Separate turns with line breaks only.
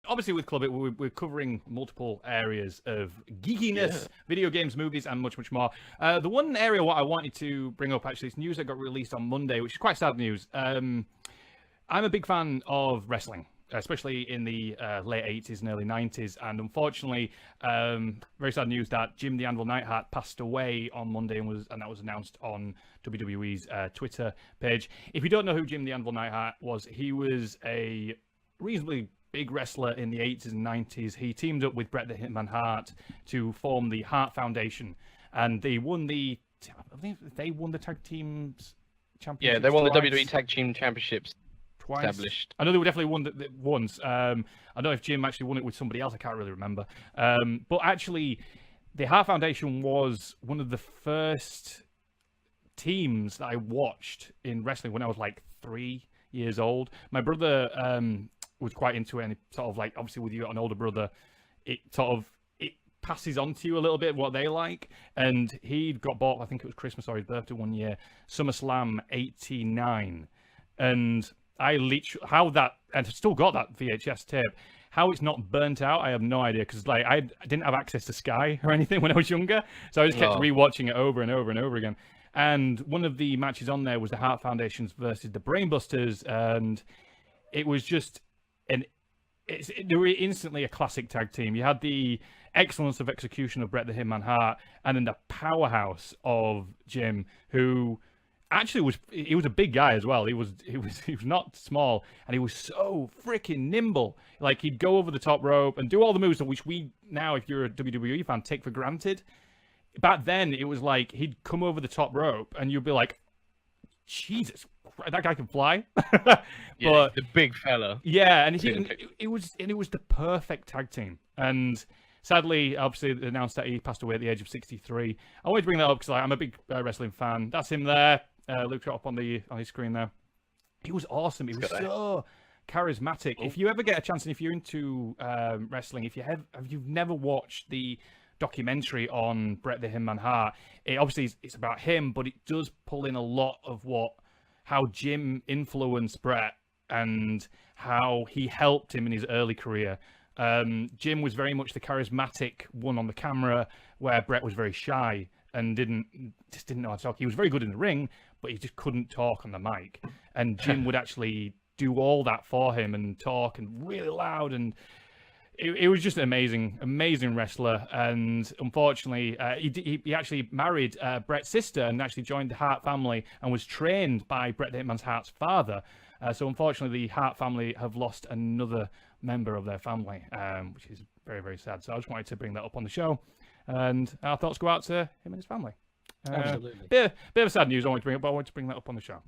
obviously with Clubit, we're covering multiple areas of geekiness, video games, movies, and much, much more. The one area what I wanted to bring up, actually, is news that got released on Monday, which is quite sad news. I'm a big fan of wrestling, especially in the late 80s and early 90s. And unfortunately, very sad news that Jim The Anvil Neidhart passed away on Monday, and that was announced on WWE's Twitter page. If you don't know who Jim The Anvil Neidhart was, he was a reasonably big wrestler in the 80s and 90s. He teamed up with Bret the Hitman Hart to form the Hart Foundation, and they won the tag teams championship.
Yeah, they won the WWE Tag Team Championships.
Twice.
Established.
I know they definitely won it once. I don't know if Jim actually won it with somebody else. I can't really remember. But actually, the Hart Foundation was one of the first teams that I watched in wrestling when I was like 3 years old. My brother was quite into it, and sort of like, obviously with you got an older brother, it passes on to you a little bit what they like. And he got bought, I think it was Christmas or his birthday one year, SummerSlam 89. And I literally, and I've still got that VHS tape. How it's not burnt out, I have no idea, because like I didn't have access to Sky or anything when I was younger, so I just kept rewatching it over and over and over again. And one of the matches on there was the Hart Foundations versus the Brainbusters, and it was just they were instantly a classic tag team. You had the excellence of execution of Bret the Hitman Hart, and then the powerhouse of Jim, who actually he was a big guy as well. He was not small, and he was so freaking nimble. Like, he'd go over the top rope and do all the moves which we now, if you're a WWE fan, take for granted. Back then, it was like he'd come over the top rope, and you'd be like, Jesus, that guy can fly.
But the big fella.
Yeah, and it was the perfect tag team. And sadly, obviously, they announced that he passed away at the age of 63. I wanted to bring that up because I'm a big wrestling fan. That's him there. Looked it up on his screen there. He was awesome. He was so charismatic. If you ever get a chance, and if you're into wrestling, if you've never watched the documentary on Bret the Hitman Hart, it's about him, but it does pull in a lot of how Jim influenced Bret and how he helped him in his early career. Jim was very much the charismatic one on the camera, where Bret was very shy and didn't know how to talk. He was very good in the ring, but he just couldn't talk on the mic. And Jim would actually do all that for him and talk and really loud, and it was just an amazing wrestler. And unfortunately, he actually married Bret's sister and actually joined the Hart family and was trained by Bret the Hitman Hart's father. So unfortunately, the Hart family have lost another member of their family, which is very, very sad. So I just wanted to bring that up on the show, and our thoughts go out to him and his family.
Absolutely.
Bit of sad news I wanted to bring up, but I wanted to bring that up on the show.